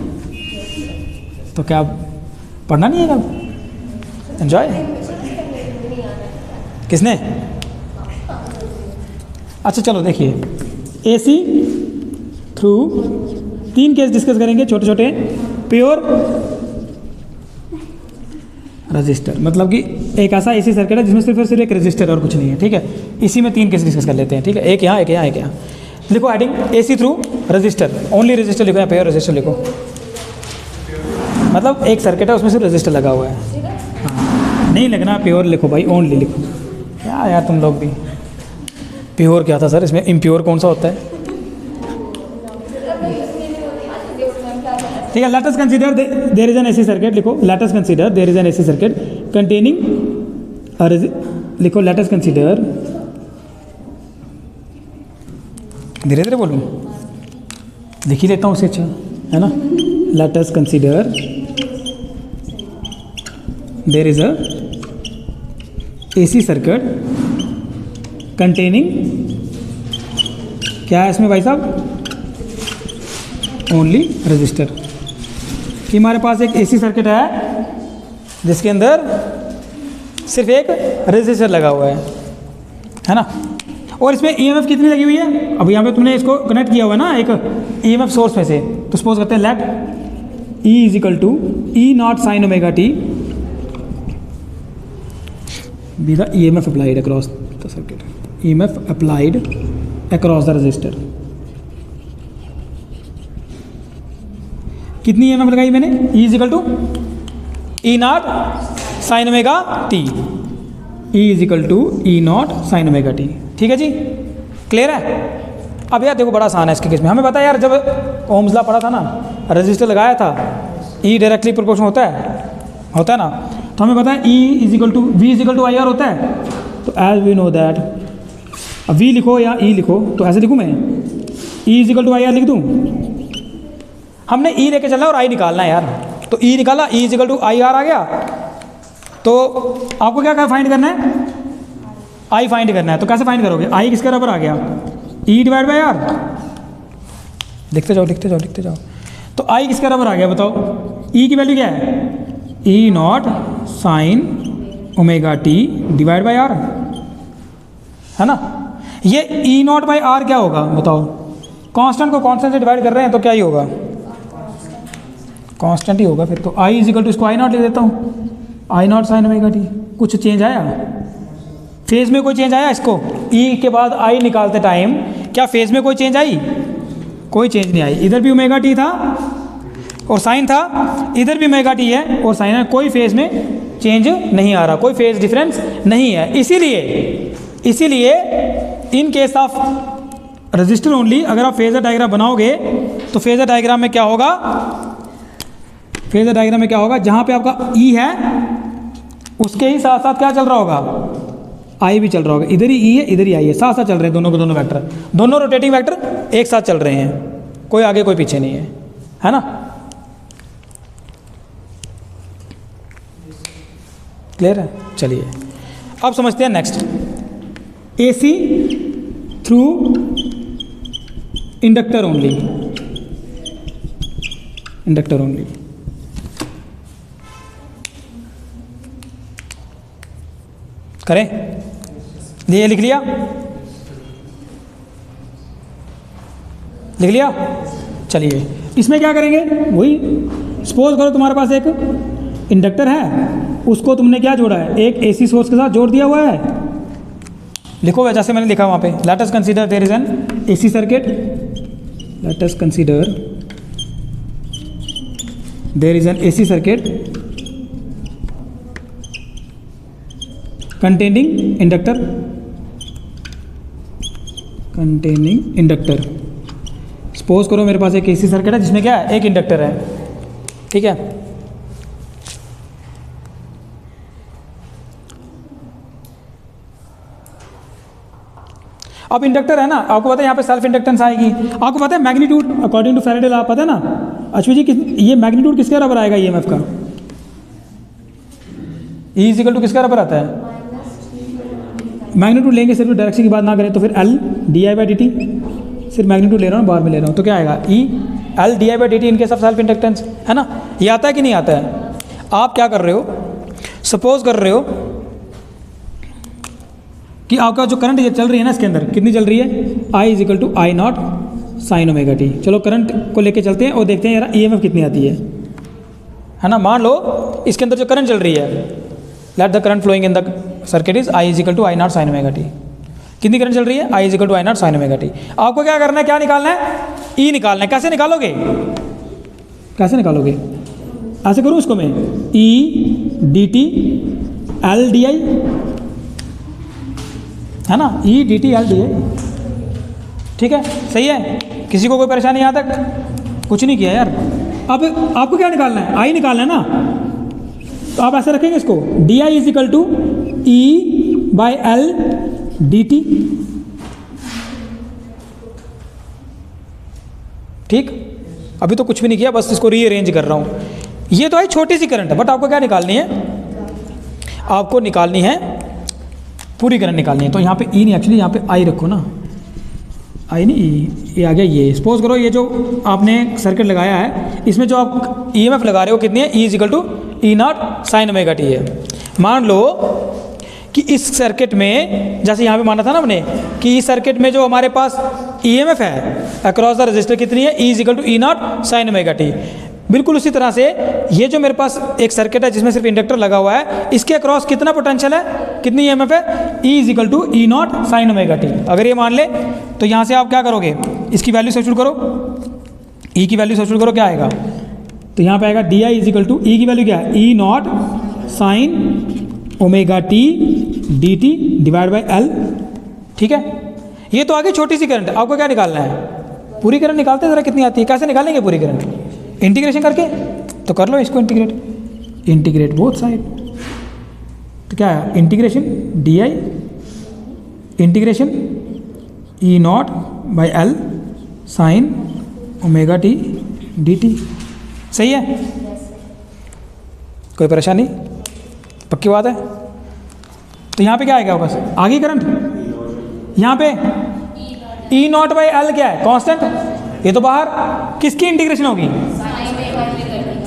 तो क्या पढ़ना नहीं है कल? एंजॉय किसने? अच्छा चलो देखिए, एसी थ्रू 3 केस डिस्कस करेंगे छोटे छोटे। प्योर रजिस्टर, मतलब कि एक ऐसा एसी सर्किट है जिसमें सिर्फ और सिर्फ एक रजिस्टर और कुछ नहीं है, ठीक है। इसी में 3 केस डिस्कस कर लेते हैं, ठीक है। एक यहाँ, एक यहाँ, एक यहाँ। लिखो adding AC through register, only register लिखो, यहाँ प्योर रजिस्टर लिखो। मतलब एक सर्किट है उसमें सिर्फ रजिस्टर लगा हुआ है। हाँ, नहीं लगना, प्योर लिखो भाई, ओनली लिखो। क्या यार तुम लोग भी, प्योर क्या था सर इसमें, इम्प्योर कौन सा होता है? ठीक है। Let us consider there is an AC circuit, लिखो let us consider there is an AC circuit containing, लिखो लेट अस कंसीडर, धीरे धीरे बोलूँ, लिख ही लेता हूँ उससे अच्छा, है ना। Let us consider there is a AC circuit containing, क्या है इसमें भाई साहब? Only resistor. कि हमारे पास एक एसी सर्किट है जिसके अंदर सिर्फ एक रजिस्टर लगा हुआ है ना। और इसमें ईएमएफ कितनी लगी हुई है? अब यहाँ पे तुमने इसको कनेक्ट किया हुआ है ना एक ईएमएफ सोर्स में से, तो सपोज करते हैं let E is equal to E not sine omega t be the EMF applied across the circuit, EMF applied across the resistor. कितनी ईएमएफ लगाई मैंने? E is equal to E not sine omega t, E is equal to E not sine omega t. ठीक है जी, clear है? अब यार देखो बड़ा आसान है इसके केस में, हमें पता है यार जब ओम्स लॉ पढ़ा था ना, रजिस्टर लगाया था, ई डायरेक्टली प्रोपोर्शनल होता है ना, तो हमें पता है E is equal to V is equal to I R होता है। तो एज वी नो दैट, अब वी लिखो या ई लिखो, तो ऐसे लिखूँ मैं, E is equal to I R लिख दूँ। हमने ई लेके चलना है और आई निकालना है यार, तो ई निकाला, E is equal to I R आ गया, तो आपको क्या फाइंड करना है, आई फाइंड करना है। तो कैसे फाइंड करोगे, आई किसके बराबर आ गया, ई डिवाइड बाई आर। लिखते जाओ लिखते जाओ लिखते जाओ। तो आई किसके बराबर आ गया बताओ, ई की वैल्यू क्या है, E not sine omega T divide by R, है ना। ये ई नॉट बाई आर क्या होगा बताओ, कांस्टेंट को कांस्टेंट से डिवाइड कर रहे हैं तो क्या ही होगा, कांस्टेंट ही होगा फिर। तो आई इज इक्वल टू, इसको आई नॉट लिख देता हूँ, आई नॉट साइन ओमेगा टी। कुछ चेंज आया फेज में, कोई चेंज आया इसको, ई के बाद आई निकालते टाइम क्या फेज में कोई चेंज आई, कोई चेंज नहीं आई। इधर भी ओमेगा टी था और साइन था, इधर भी ओमेगा टी है और साइन है, कोई फेज में चेंज नहीं आ रहा, कोई फेज डिफरेंस नहीं है। इसीलिए in case of register only अगर आप फेजर डायग्राम बनाओगे तो फेजर डायग्राम में क्या होगा, फेजर डायग्राम में क्या होगा, जहां पे आपका ई है उसके ही साथ साथ क्या चल रहा होगा, आई भी चल रहा होगा। इधर ही ई है इधर ही आई है, साथ साथ चल रहे हैं दोनों के दोनों वेक्टर, दोनों रोटेटिंग वेक्टर एक साथ चल रहे हैं, कोई आगे कोई पीछे नहीं है ना। क्लियर है। चलिए अब समझते हैं next, AC through inductor only, inductor only. करें, ये लिख लिया, लिख लिया। चलिए इसमें क्या करेंगे, वही सपोज करो तुम्हारे पास एक इंडक्टर है, उसको तुमने क्या जोड़ा है, एक एसी सोर्स के साथ जोड़ दिया हुआ है। लिखो जैसे मैंने लिखा वहां पे, let us consider there is an AC circuit, let us consider there is an AC circuit containing inductor, containing inductor. Suppose करो मेरे पास एक एसी सर्किट है जिसमें क्या है, एक इंडक्टर है, ठीक है। अब इंडक्टर है ना, आपको पता है यहाँ पे सेल्फ इंडक्टेंस आएगी, आपको पता है magnitude according to Faraday law पता है ना अश्विन जी, ये मैग्नीट्यूड किसके बराबर आएगा ईएमएफ का, ई इज इक्वल टू किसके बराबर आता है, मैग्नीट्यूड लेंगे सिर्फ डायरेक्शन की बात ना करें तो फिर L D I by D T, सिर्फ मैग्नीट्यूड ले रहा हूँ बार में ले रहा हूँ तो क्या आएगा, E L D I by D T इनके सब सेल्फ इंडक्टेंस, है ना। ये आता है कि नहीं आता है। आप क्या कर रहे हो, सपोज कर रहे हो कि आपका जो करंट ये चल रही है ना इसके अंदर कितनी चल रही है, I is equal to I not sine omega T. चलो करंट को लेके चलते हैं और देखते हैं यार ईएमएफ कितनी आती है ना। मान लो इसके अंदर जो करंट चल रही है, let the current flowing in the circuit is I is equal to I not sine omega T. कितनी करंट चल रही है, I is equal to I not sine omega T. आपको क्या करना है, क्या निकालना है, ई निकालना है। कैसे निकालोगे, कैसे निकालोगे, ऐसे करूँ इसको मैं, E D T L D I, है ना, E D T L D I, ठीक है, सही है। किसी को कोई परेशानी यहाँ तक, कुछ नहीं किया यार। अब आपको क्या निकालना है, आई निकालना है ना, तो आप ऐसे रखेंगे इसको, d I is equal to E by L d t, ठीक। अभी तो कुछ भी नहीं किया, बस इसको रीअरेंज कर रहा हूँ। ये तो है छोटी सी करंट है, बट आपको क्या निकालनी है, आपको निकालनी है पूरी करंट निकालनी है। तो यहाँ पे ई नहीं, एक्चुअली यहाँ पे आई रखो ना, आई नहीं ई, ये आ गया। ये सपोज करो ये जो आपने सर्किट लगाया है इसमें जो आप ईएमएफ लगा रहे हो कितनी है, E is equal to E not sine omega t है। मान लो कि इस सर्किट में, जैसे यहाँ पे माना था ना हमने कि इस सर्किट में जो हमारे पास ईएमएफ है अक्रॉस द रजिस्टर कितनी है, E is equal to E not sine omega t. बिल्कुल उसी तरह से ये जो मेरे पास एक सर्किट है जिसमें सिर्फ इंडक्टर लगा हुआ है, इसके अक्रॉस कितना पोटेंशियल है, कितनी ईएमएफ है, E is equal to E not sine omega t. अगर ये मान ले तो यहाँ से आप क्या करोगे, इसकी वैल्यू सब्स्टिट्यूट करो, ई की वैल्यू सब्स्टिट्यूट करो, क्या आएगा, तो यहाँ पे आएगा D I is equal to, E की वैल्यू क्या है, E not sine omega T D T divide by L, ठीक है। ये तो आगे छोटी सी करंट, आपको क्या निकालना है, पूरी करंट निकालते हैं, ज़रा कितनी आती है, कैसे निकालेंगे पूरी करंट, इंटीग्रेशन करके, तो कर लो इसको इंटीग्रेट, इंटीग्रेट बोथ साइड, तो क्या है integration D I integration E not by L sine omega T D T, सही है, कोई परेशानी। पक्की बात है। तो यहाँ पे क्या आएगा बस आगे करंट, यहाँ पे ई नॉट बाई एल क्या है कांस्टेंट, ये तो बाहर किसकी इंटीग्रेशन होगी,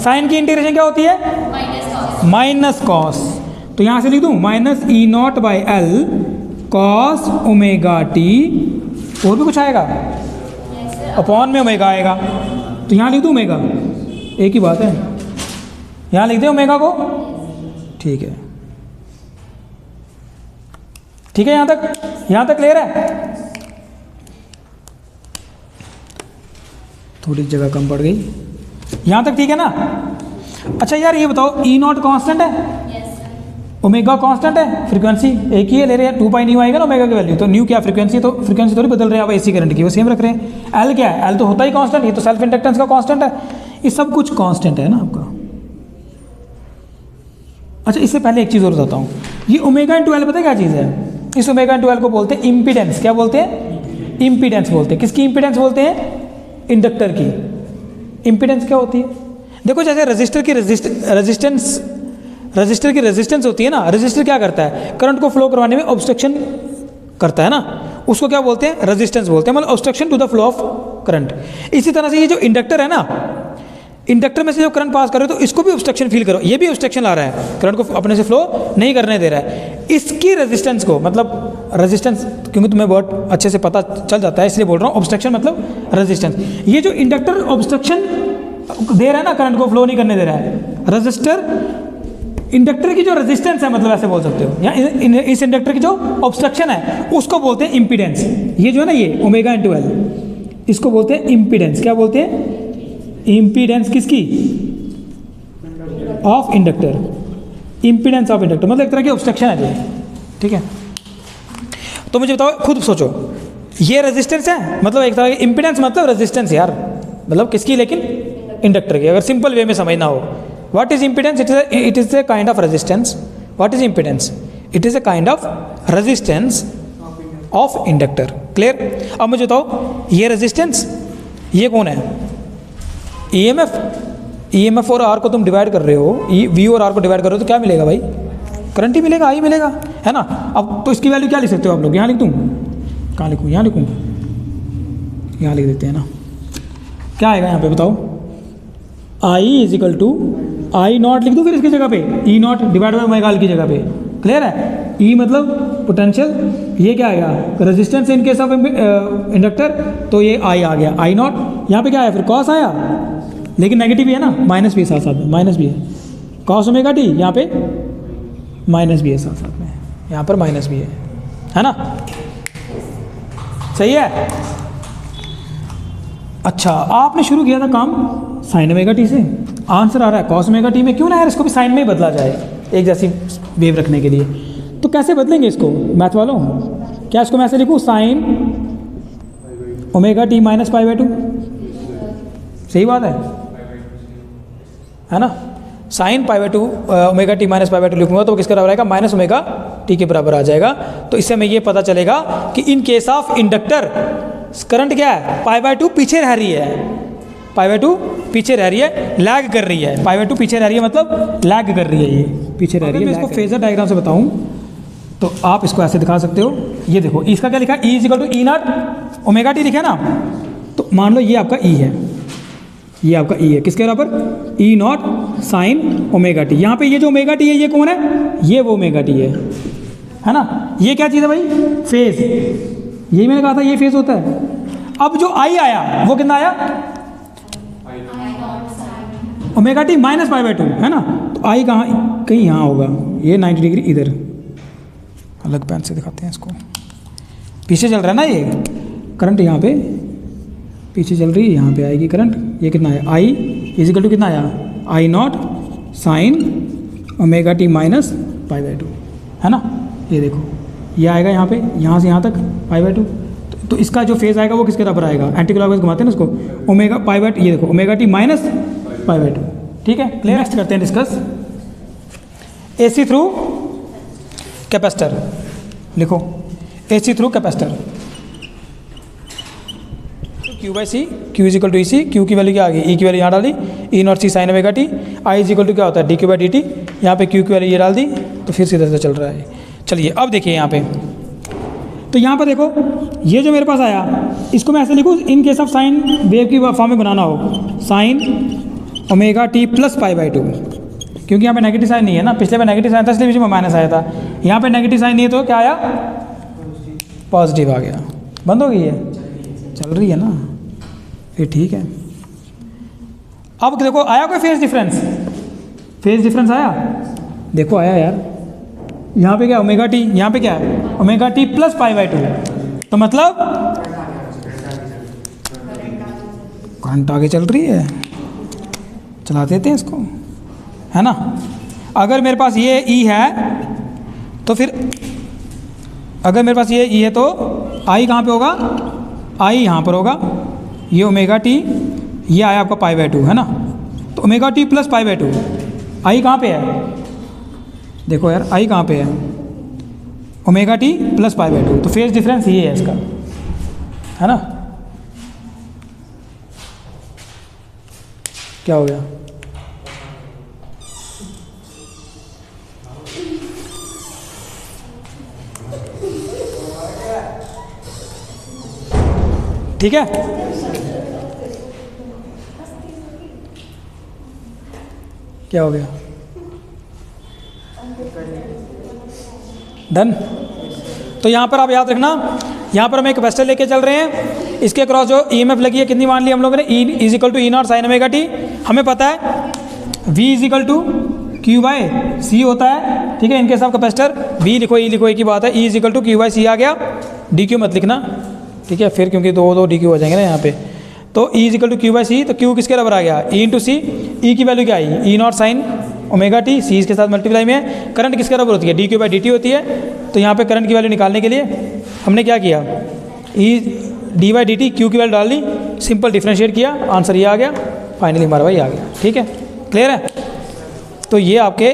साइन की इंटीग्रेशन क्या होती है माइनस कॉस, तो यहाँ से लिख दूँ minus E not by L cos omega T, और भी कुछ आएगा अपॉन में ओमेगा आएगा, तो यहाँ लिख दूँ ओमेगा, एक ही बात है, यहाँ लिख दें ओमेगा को, ठीक है ठीक है, यहाँ तक क्लियर है। थोड़ी जगह कम पड़ गई, यहाँ तक ठीक है ना। अच्छा यार ये बताओ ई नॉट कांस्टेंट है, ओमेगा कांस्टेंट है, फ्रीक्वेंसी एक ही है, ले रहे हैं 2 पाई न्यू आएगा ना ओमेगा की वैल्यू, तो न्यू क्या फ्रीक्वेंसी, तो फ्रीक्वेंसी थोड़ी बदल रहे हैं आप एसी करंट की, वो सेम रख रहे हैं। एल क्या है, एल तो होता ही कांस्टेंट, ये तो सेल्फ इंडक्टेंस का कांस्टेंट है, ये सब कुछ कांस्टेंट है ना आपका। अच्छा इससे पहले एक चीज़ और बताता हूँ, ये ओमेगा इंटू एल पता है क्या चीज़ है, इस ओमेगा इंटू एल को बोलते हैं इम्पीडेंस, क्या बोलते हैं इम्पीडेंस बोलते हैं, किसकी इम्पीडेंस बोलते हैं इंडक्टर की। इम्पीडेंस क्या होती है, देखो जैसे रजिस्टर की रेजिस्टेंस होती है ना, रजिस्टर क्या करता है करंट को फ्लो करवाने में ऑब्स्ट्रक्शन करता है ना, उसको क्या बोलते हैं रेजिस्टेंस बोलते हैं, मतलब obstruction to the flow of current. इसी तरह से ये जो इंडक्टर है ना, इंडक्टर में से जो करंट पास कर रहे हो तो इसको भी ऑब्स्ट्रक्शन फील करो, ये भी ऑब्स्ट्रक्शन ला रहा है, करंट को अपने से फ्लो नहीं करने दे रहा है। इसकी रेजिस्टेंस को, मतलब रेजिस्टेंस क्योंकि तुम्हें बहुत अच्छे से पता चल जाता है इसलिए बोल रहा हूँ, ऑब्स्ट्रक्शन मतलब रेजिस्टेंस। ये जो इंडक्टर ऑब्स्ट्रक्शन दे रहा है ना, करंट को फ्लो नहीं करने दे रहा है, रजिस्टर इंडक्टर की जो रेजिस्टेंस है, मतलब ऐसे बोल सकते हो, या इस इंडक्टर की जो ऑब्स्ट्रक्शन है उसको बोलते हैं इम्पीडेंस। ये जो है ना ये ओमेगा इंटू एल, इसको बोलते हैं इम्पीडेंस, क्या बोलते हैं इम्पीडेंस किसकी, of inductor, impedance of inductor, मतलब एक तरह की ऑब्स्ट्रक्शन है जो, ठीक है। तो मुझे बताओ खुद सोचो, ये रेजिस्टेंस है, मतलब एक तरह की इम्पीडेंस मतलब रेजिस्टेंस यार, मतलब किसकी, लेकिन इंडक्टर की। अगर सिंपल वे में समझना हो, what is impedance, it is a kind of resistance. What is impedance, it is a kind of resistance of inductor. Clear. अब मुझे बताओ ये रेजिस्टेंस, ये कौन है ईएमएफ और आर को तुम डिवाइड कर रहे हो, वी और आर को डिवाइड कर रहे हो तो क्या मिलेगा भाई, करंट ही मिलेगा, आई मिलेगा, है ना। अब तो इसकी वैल्यू क्या लिख सकते हो आप लोग, यहाँ लिख दूँ, कहाँ लिखूँ, यहाँ लिखूँ, यहाँ लिख देते हैं ना, क्या आएगा यहाँ पे बताओ, I is equal to I not लिख दूँ फिर इसकी जगह पे, E not divide by omega की जगह पे। क्लियर है, ई मतलब पोटेंशियल, ये क्या आएगा resistance in case of inductor, तो ये आई आ गया, आई नॉट, यहाँ पे क्या आया फिर कॉस आया, लेकिन नेगेटिव भी है ना, माइनस भी है साथ साथ में, माइनस भी है, कॉस ओमेगा टी, यहाँ पे माइनस भी है साथ साथ में, यहाँ पर माइनस भी है ना, सही है। अच्छा आपने शुरू किया था काम साइन ओमेगा टी से, आंसर आ रहा है कॉस ओमेगा टी में, क्यों ना यार इसको भी साइन में ही बदला जाए एक जैसी वेव रखने के लिए। तो कैसे बदलेंगे इसको मैथ वालों, क्या इसको मैं ऐसे लिखूँ sign omega T minus pi by 2, सही बात है ना, sine pi by 2 omega T minus pi by 2 लिखूंगा तो किसके बराबर आएगा, माइनस ओमेगा टी के बराबर आ जाएगा। तो इससे हमें ये पता चलेगा कि in case of inductor current क्या है, पाई बाई 2 पीछे रह रही है, पाई बाई 2 पीछे रह रही है, लैग कर रही है, पाई बाई 2 पीछे रह रही है मतलब लैग कर रही है, ये पीछे रह रही है। मैं इसको फेजर डायग्राम से बताऊं तो आप इसको ऐसे दिखा सकते हो, ये देखो इसका क्या लिखा है, E is equal to E naught omega T लिखा है ना, तो मान लो ये आपका ई है, ये आपका ई है, किसके बराबर ई नॉट साइन ओमेगा टी। यहाँ पे ये जो ओमेगा टी है ये कौन है, ये वो ओमेगा टी है ना, ये क्या चीज़ है भाई, फेज, यही मैंने कहा था ये फेज होता है। अब जो आई आया वो कितना आया, omega T minus pi by 2 है ना, तो आई कहाँ, कहीं यहाँ होगा, ये 90 डिग्री इधर, अलग पेन से दिखाते हैं इसको, पीछे चल रहा है ना ये करंट, यहाँ पे पीछे चल रही है, यहाँ पे आएगी करंट, ये कितना है आई इजिकल टू कितना आया, I not sine omega T minus pi by 2 है ना, ये देखो ये आएगा यहाँ पे, यहाँ से यहाँ तक पाई बाई 2, तो इसका जो फेज आएगा वो किसके बराबर आएगा, एंटी क्लॉकवाइज घुमाते हैं ना उसको, ओमेगा पाई बाई, ये देखो omega T minus pi by 2, ठीक है। क्लियर। नेक्स्ट करते हैं डिस्कस एसी थ्रू कैपेसिटर, लिखो AC through capacitor, Q by C, Q is equal to E C, Q की वैल्यू क्या आ गई, ई की वैल्यू यहाँ डाली, E not C sine omega T, I is equal to क्या होता है D Q by D T, यहाँ पे क्यू की वैल्यू ये डाल दी, तो फिर सीधा सीधा चल रहा है। चलिए अब देखिए यहाँ पे, तो यहाँ पर देखो ये जो मेरे पास आया, इसको मैं ऐसे लिखूँ, in case of sine wave की फॉर्म में बनाना हो, sign omega T plus pi by 2, क्योंकि यहाँ पे नेगेटिव साइन नहीं है ना, पिछले में नेगेटिव साइन था इसलिए बीच में माइनस आया था, यहाँ पे नेगेटिव साइन नहीं है तो क्या आया, पॉजिटिव आ गया। बंद हो गई है, चल रही है ना, फिर ठीक है। अब देखो आया कोई फेज डिफरेंस, फेज डिफरेंस आया, देखो आया यार, यहाँ पे क्या ओमेगा टी, यहाँ पे क्या है omega T plus pi by 2, तो मतलब करंट आगे चल रही है, चला देते हैं इसको, है ना। अगर मेरे पास ये ई है तो फिर, अगर मेरे पास ये ई है तो आई कहाँ पे होगा, आई यहाँ पर होगा, ये ओमेगा टी, ये आया आपका पाई बाई 2, है ना, तो omega T plus pi by 2, आई कहाँ पे है, देखो यार आई कहाँ पे है, omega T plus pi by 2, तो फेज डिफरेंस ये है इसका, है ना। क्या हो गया, ठीक है। क्या हो गया, डन। तो यहाँ पर आप याद रखना, यहाँ पर हम एक कैपेसिटर लेके चल रहे हैं, इसके क्रॉस जो ईएमएफ लगी है कितनी मान ली हम लोगों ने, E is equal to E not sine omega T, हमें पता है V is equal to Q by C होता है, ठीक है। इनके साथ कैपेसिटर वी लिखो, ई लिखो, एक ही बात है, E is equal to Q by C आ गया, डी क्यू मत लिखना, ठीक है, फिर क्योंकि दो डी क्यू हो जाएंगे ना यहाँ पे। तो E is equal to Q by C, तो क्यू किसके बराबर आ गया, ई इंटू सी, ई की वैल्यू क्या आई, ई नॉट साइन ओमेगा टी, सी इसके साथ मल्टीप्लाई में है, करंट किसके बराबर होती है, D Q by D T होती है। तो यहाँ पे करंट की वैल्यू निकालने के लिए हमने क्या किया, E D by D T Q की वैल्यू डाल दी, सिंपल डिफ्रेंशिएट किया, आंसर ये आ गया, फाइनली हमारा भाई आ गया, ठीक है, क्लियर है। तो ये आपके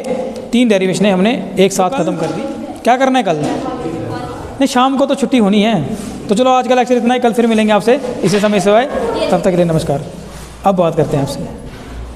3 डेरिवेशनें हमने एक साथ ख़त्म कर दी। क्या करना है कल, नहीं शाम को तो छुट्टी होनी है, तो चलो आज का लेक्चर इतना ही, कल फिर मिलेंगे आपसे इसी समय से, तब तक के लिए नमस्कार। अब बात करते हैं आपसे।